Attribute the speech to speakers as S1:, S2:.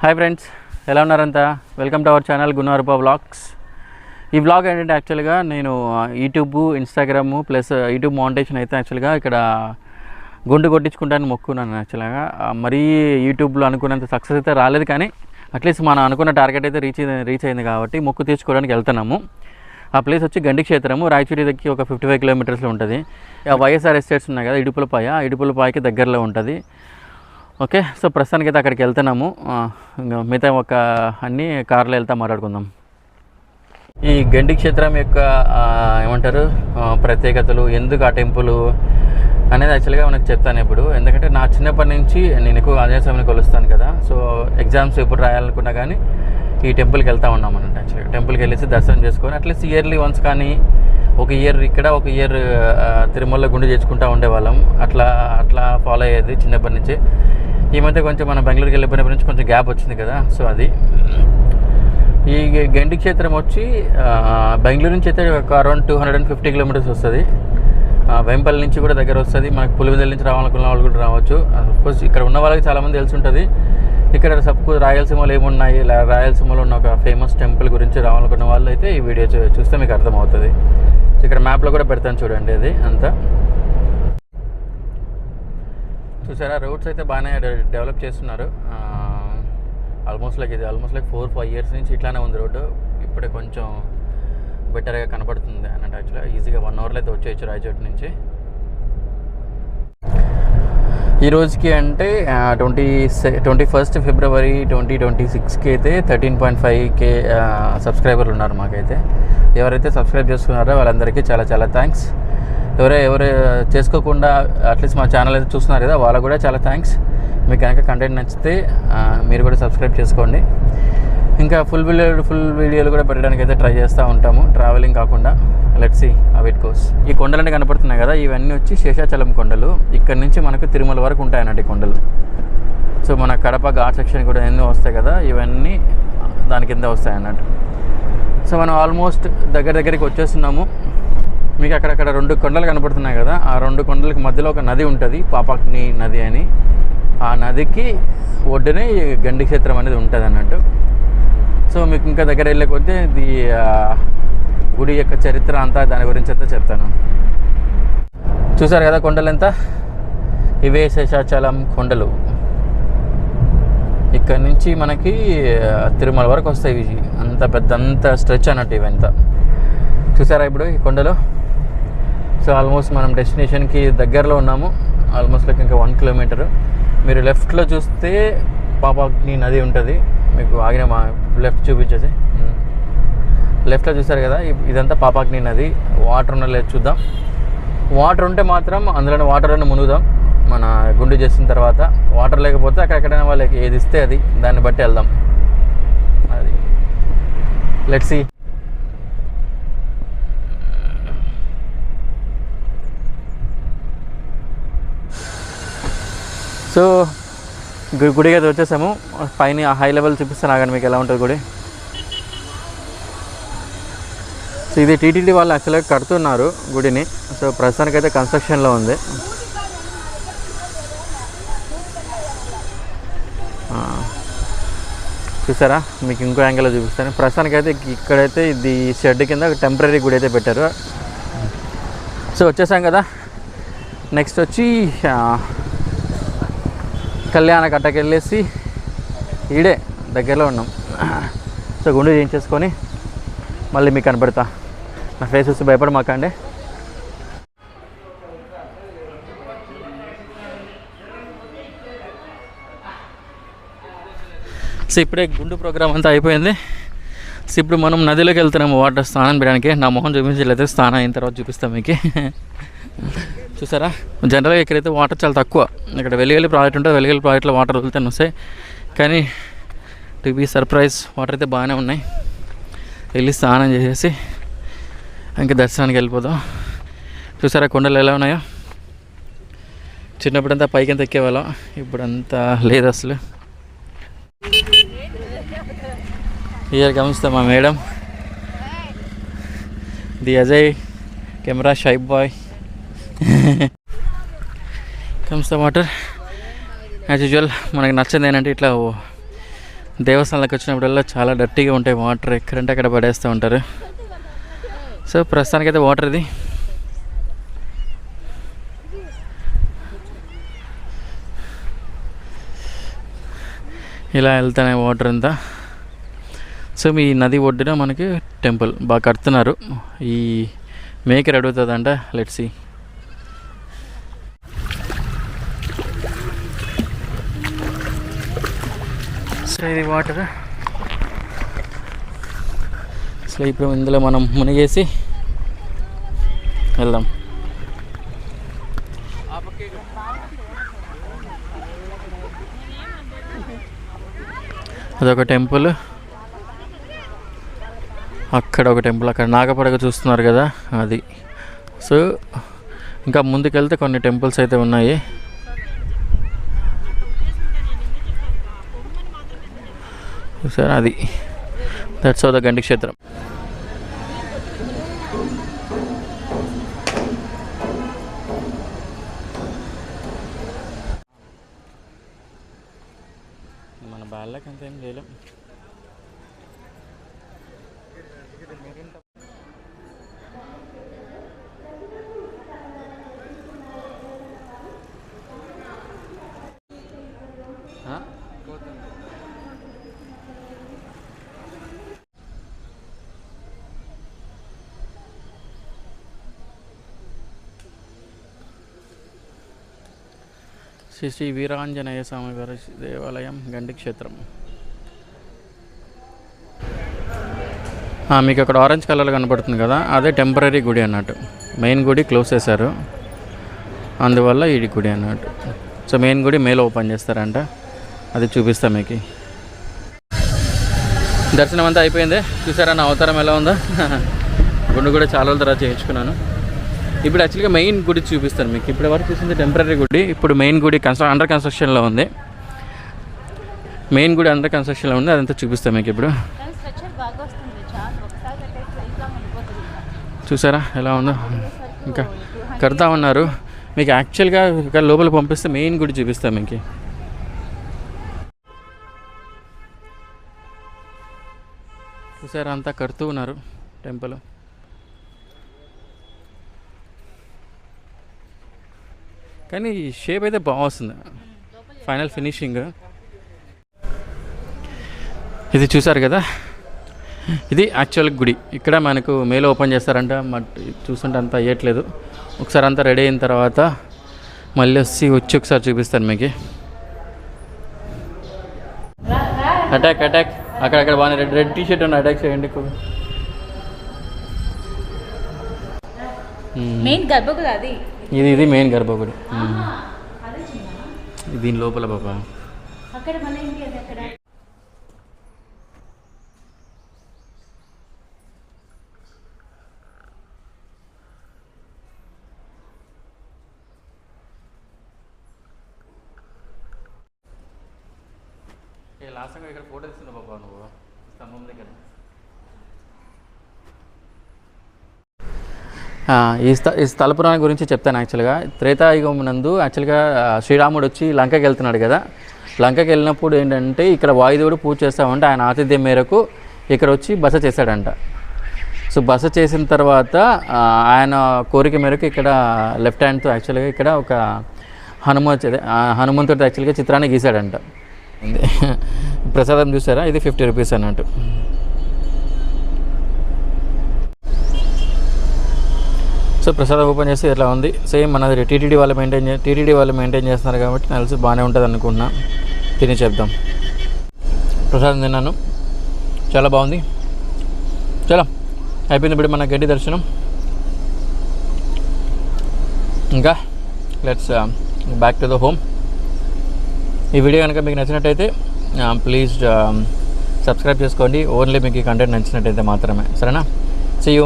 S1: Hi friends, ఎలా ఉన్నారంతా? Welcome to our channel Gunavarupa vlogs. ఈ వ్లాగ్ ఏంటంటే యాక్చువల్గా నేను YouTube, Instagram plus YouTube monetization అయితే యాక్చువల్గా ఇక్కడ గుండు కొట్టించుకుంటాను మొక్కున్నాను. యాక్చువల్గా మరీ యూట్యూబ్లో అనుకున్నంత సక్సెస్ అయితే రాలేదు, కానీ అట్లీస్ట్ మనం అనుకున్న టార్గెట్ అయితే రీచ్ అయింది కాబట్టి మొక్కు తీర్చుకోవడానికి వెళ్తున్నాము. ఆ ప్లేస్ వచ్చి గండి క్షేత్రము, రాయచూరి దగ్గర ఒక 55 కిలోమీటర్స్లో ఉంటుంది. వైఎస్ఆర్ ఎస్టేట్స్ ఉన్నాయి కదా, ఇడుపులపాయకి దగ్గరలో ఉంటుంది. ఓకే, సో ప్రస్తుతానికి అయితే అక్కడికి వెళ్తున్నాము. ఇంకా మిగతా అన్నీ కార్లో వెళ్తా మాట్లాడుకుందాం. ఈ గండి క్షేత్రం యొక్క ఏమంటారు ప్రత్యేకతలు, ఎందుకు ఆ టెంపుల్ అనేది యాక్చువల్గా మనకు చెప్తాను ఇప్పుడు. ఎందుకంటే నా చిన్నప్పటి నుంచి నేను ఎక్కువ ఆంజనేయ స్వామిని కొలుస్తాను కదా, సో ఎగ్జామ్స్ ఎప్పుడు రాయాలనుకున్నా కానీ ఈ టెంపుల్కి వెళ్తూ ఉన్నాం అన్నట్టు. యాక్చువల్గా టెంపుల్కి వెళ్ళేసి దర్శనం చేసుకొని అట్లీస్ట్ ఇయర్లీ వన్స్ కానీ ఒక ఇయర్ ఇక్కడ ఒక ఇయర్ తిరుమలలో గుండు చేసుకుంటూ ఉండేవాళ్ళం. అట్లా ఫాలో అయ్యేది చిన్నప్పటి నుంచి. ఈ మధ్య కొంచెం మన బెంగళూరుకి వెళ్ళిపోయినప్పటి నుంచి కొంచెం గ్యాప్ వచ్చింది కదా, సో అది. ఈ గండి క్షేత్రం వచ్చి బెంగళూరు నుంచి అయితే ఒక అరౌండ్ 250 కిలోమీటర్స్ వస్తుంది. వెంపల్లి నుంచి కూడా దగ్గర వస్తుంది. మనకు పులివెందుల నుంచి రావాలనుకున్న వాళ్ళు కూడా రావచ్చు. అఫ్కోర్స్ ఇక్కడ ఉన్న వాళ్ళకి చాలామంది తెలిసి ఉంటుంది. ఇక్కడ సపోజ్ రాయలసీమలో ఏమున్నాయి, రాయలసీమలో ఉన్న ఒక ఫేమస్ టెంపుల్ గురించి రావాలనుకున్న వాళ్ళు అయితే ఈ వీడియో చూస్తే మీకు అర్థమవుతుంది. ఇక్కడ మ్యాప్లో కూడా పెడతాను చూడండి. అది అంతా చూసారా, రోడ్స్ అయితే బాగానే డెవలప్ చేస్తున్నారు. ఆల్మోస్ట్ లైక్ 4-5 ఇయర్స్ నుంచి ఇట్లానే ఉంది రోడ్డు. ఇప్పుడే కొంచెం బెటర్గా కనపడుతుంది అన్నట్టు. యాక్చువల్గా ఈజీగా 1 అవర్లో అయితే వచ్చేయచ్చు రాయచోటి నుంచి. ఈ రోజుకి అంటే 21 ఫిబ్రవరి 2026కి అయితే 13.5K సబ్స్క్రైబర్లు ఉన్నారు మాకైతే. ఎవరైతే సబ్స్క్రైబ్ చేసుకున్నారో వాళ్ళందరికీ చాలా చాలా థ్యాంక్స్. ఎవరు చేసుకోకుండా అట్లీస్ట్ మా ఛానల్ అయితే చూస్తున్నారు కదా, వాళ్ళకు కూడా చాలా థ్యాంక్స్. మీకు కనుక కంటెంట్ నచ్చితే మీరు కూడా సబ్స్క్రైబ్ చేసుకోండి. ఇంకా ఫుల్ వీడియోలు కూడా పెట్టడానికి అయితే ట్రై చేస్తూ ఉంటాము, ట్రావెలింగ్ కాకుండా. Let's see how it goes. ఈ కొండలన్నీ కనపడుతున్నాయి కదా, ఇవన్నీ వచ్చి శేషాచలం కొండలు. ఇక్కడ నుంచి మనకు తిరుమల వరకు ఉంటాయన్నట్టు ఈ కొండలు. సో మన కడప ఘాట్ సెక్షన్ కూడా ఎన్నో వస్తాయి కదా, ఇవన్నీ దాని కింద వస్తాయి అన్నట్టు. సో మనం ఆల్మోస్ట్ దగ్గరికి వచ్చేస్తున్నాము. మీకు అక్కడక్కడ 2 కొండలు కనపడుతున్నాయి కదా, ఆ 2 కొండలకి మధ్యలో ఒక నది ఉంటుంది, పాపాగ్ని నది అని. ఆ నదికి ఒడ్డునే ఈ గండి క్షేత్రం అనేది ఉంటుంది అన్నట్టు. సో మీకు ఇంకా దగ్గర వెళ్ళే కొద్దీ ఇది గుడి యొక్క చరిత్ర అంతా దాని గురించి అయితే చెప్తాను. చూసారు కదా కొండలు ఎంత, ఇవే శేషాచలం కొండలు. ఇక్కడ నుంచి మనకి తిరుమల వరకు వస్తాయి ఇవి. అంత స్ట్రెచ్ అన్నట్టు ఇవంతా. చూసారా ఇప్పుడు ఈ కొండలు. సో ఆల్మోస్ట్ మనం డెస్టినేషన్కి దగ్గరలో ఉన్నాము. ఆల్మోస్ట్ లైక్ ఇంకా 1 కిలోమీటర్. మీరు లెఫ్ట్లో చూస్తే పాపాగ్ని నది ఉంటుంది. మీకు ఆగిన మా లెఫ్ట్ చూపించేసి లెఫ్ట్లో చూసారు కదా, ఇదంతా పాపాగ్ని నది. వాటర్ ఉన్న లేదు చూద్దాం. వాటర్ ఉంటే మాత్రం అందులోనే వాటర్లోనే మునుగుదాం మన గుండు చేసిన తర్వాత. వాటర్ లేకపోతే అక్కడెక్కడైనా వాళ్ళకి ఏది ఇస్తే అది, దాన్ని బట్టి వెళ్దాం. అది లెట్స్ సీ. సో గుడికి అయితే వచ్చేసాము. పైన హై లెవెల్ చూపిస్తాను ఆగండి మీకు ఎలా ఉంటుంది గుడి. సో ఇది టీటీడీ వాళ్ళు యాక్చువల్గా కడుతున్నారు గుడిని. సో ప్రస్తుతానికైతే కన్స్ట్రక్షన్లో ఉంది. చూసారా, మీకు ఇంకో యాంగిల్లో చూపిస్తాను. ప్రస్తుతానికైతే ఇక్కడైతే ఇది షెడ్ కింద టెంపరీ గుడి అయితే పెట్టారు. సో వచ్చేసాం కదా. నెక్స్ట్ వచ్చి కళ్యాణ కట్టకి వెళ్ళేసి ఈడే దగ్గరలో ఉన్నాం. సో గుండు చేయించేసుకొని మళ్ళీ మీకు కనపడతా. నా ఫేస్ చూసి భయపడమాకండి. సో ఇప్పుడే గుండు ప్రోగ్రామ్ అంతా అయిపోయింది. సో ఇప్పుడు మనం నదిలోకి వెళ్తున్నాము వాటర్ స్నానం చేయడానికి. నా మొహం చూపించలేదు, స్నానం అయిన తర్వాత చూపిస్తాం మీకు. చూసారా, జనరల్గా ఇక్కడైతే వాటర్ చాలా తక్కువ. ఇక్కడ వెలిగలి ప్రాజెక్ట్ ఉంటుంది, వెలిగలి ప్రాజెక్ట్లో వాటర్ వదులుతాను వస్తాయి. కానీ టు బీ సర్ప్రైజ్ వాటర్ అయితే బాగానే ఉన్నాయి. వెళ్ళి స్నానం చేసేసి ఇంకా దర్శనానికి వెళ్ళిపోదాం. చూసారా కొండలు ఎలా ఉన్నాయో. చిన్నప్పుడంతా పైకి ఎంత ఎక్కేవాళ్ళం, ఇప్పుడంతా లేదు అసలు. ఇయర్ గమనిస్తాం మా madam, the Ajay camera shy boy. Comes the water. As usual మనకి నచ్చింది ఏంటంటే ఇట్లా దేవస్థానాలకు వచ్చినప్పుడల్లా చాలా డర్టీగా ఉంటాయి వాటర్, ఎక్కడంటే అక్కడ పడేస్తూ ఉంటారు. సో ప్రస్తుతానికైతే వాటర్ ఇది. ఇలా వెళ్తానే వాటర్ అంతా. సో మీ నది ఒడ్డున మనకి టెంపుల్ బాగా కడుతున్నారు. ఈ మేకర్ అడుగుతుందంట, లెట్స్ సీ. సో ఇది వాటర్. అసలు ఇప్పుడు ఇందులో మనం మునిగేసి వెళ్దాం. అదొక టెంపుల్, అక్కడ ఒక టెంపుల్, అక్కడ నాగపడగ చూస్తున్నారు కదా అది. సో ఇంకా ముందుకెళ్తే కొన్ని టెంపుల్స్ అయితే ఉన్నాయి. సార్ అది దట్స్ ద గండి క్షేత్రం. మన బాళ్ళకి అంత ఏం చేయలేం. శ్రీ శ్రీ వీరాంజనేయ స్వామి వారి దేవాలయం, గండి క్షేత్రం. మీకు అక్కడ ఆరెంజ్ కలర్ కనపడుతుంది కదా, అదే టెంపరీ గుడి అన్నట్టు. మెయిన్ గుడి క్లోజ్ చేశారు, అందువల్ల ఈ గుడి అన్నట్టు. సో మెయిన్ గుడి మేలో ఓపెన్ చేస్తారంట, అది చూపిస్తాం మీకు. దర్శనం అంతా అయిపోయింది. చూసారా నా అవతారం ఎలా ఉందో. గుండు కూడా చాలా రోజుల తర్వాత చేయించుకున్నాను. ఇప్పుడు యాక్చువల్గా మెయిన్ గుడి చూపిస్తాను మీకు. ఇప్పటి వరకు చూసింది టెంపరీ గుడి, ఇప్పుడు మెయిన్ గుడి అండర్ కన్స్ట్రక్షన్లో ఉంది. మెయిన్ గుడి అండర్ కన్స్ట్రక్షన్లో ఉంది, అదంతా చూపిస్తాను మీకు ఇప్పుడు. చూసారా ఎలా ఉందో, ఇంకా కడతా ఉన్నారు. మీకు యాక్చువల్గా ఇక్కడ లోపల పంపిస్తే మెయిన్ గుడి చూపిస్తాను మీకు. చూసారా అంతా కడుతూ ఉన్నారు టెంపుల్. కానీ షేప్ అయితే బాగా వస్తుంది, ఫైనల్ ఫినిషింగ్. ఇది చూసారు కదా, ఇది యాక్చువల్ గుడి. ఇక్కడ మనకు మేలో ఓపెన్ చేస్తారంట, చూస్తుంటే అంతా అయ్యట్లేదు. ఒకసారి అంతా రెడీ అయిన తర్వాత మళ్ళీ వచ్చి ఒకసారి చూపిస్తాను మీకు. అటాక్ అక్కడక్కడ బాగా రెడ్ టీ షర్ట్ ఉన్న అటాక్ చేయండి. ఇది మెయిన్ గర్భగుడి. దీని లోపల బాబా లాస్ట్ ఇక్కడ ఫోటో తీసుకున్నావు బాబా నువ్వు స్తంభం దగ్గర. ఈ స్థల పురాణం గురించి చెప్తాను. యాక్చువల్గా త్రేతాయుగం నందు యాక్చువల్గా శ్రీరాముడు వచ్చి లంకకి వెళ్తున్నాడు కదా. లంకకి వెళ్ళినప్పుడు ఏంటంటే ఇక్కడ వాయుదేవుడు పూజ చేస్తామంటే ఆయన ఆతిథ్యం మేరకు ఇక్కడ వచ్చి బస చేశాడంట. సో బస చేసిన తర్వాత ఆయన కోరిక మేరకు ఇక్కడ లెఫ్ట్ హ్యాండ్తో యాక్చువల్గా ఇక్కడ ఒక హనుమంతుడితో యాక్చువల్గా చిత్రాన్ని గీశాడంట. ప్రసాదం చూసారా, ఇది 50 రూపీస్ అన్నట్టు. సో ప్రసాదం ఓపెన్ చేస్తే ఇట్లా ఉంది. సేమ్ మనది టీటీడీ వాళ్ళు మెయింటైన్ చేస్తున్నారు కాబట్టి నాకు తెలిసి బాగానే ఉంటుంది అనుకున్నా. తిని చెప్దాం. ప్రసాదం తిన్నాను, చాలా బాగుంది. చాలా అయిపోయింది ఇప్పుడు మన గడ్డి దర్శనం. ఇంకా let's back to the home. ఈ వీడియో కనుక మీకు నచ్చినట్టయితే ప్లీజ్ సబ్స్క్రైబ్ చేసుకోండి. ఓన్లీ మీకు ఈ కంటెంట్ నచ్చినట్టయితే మాత్రమే, సరేనా? See you.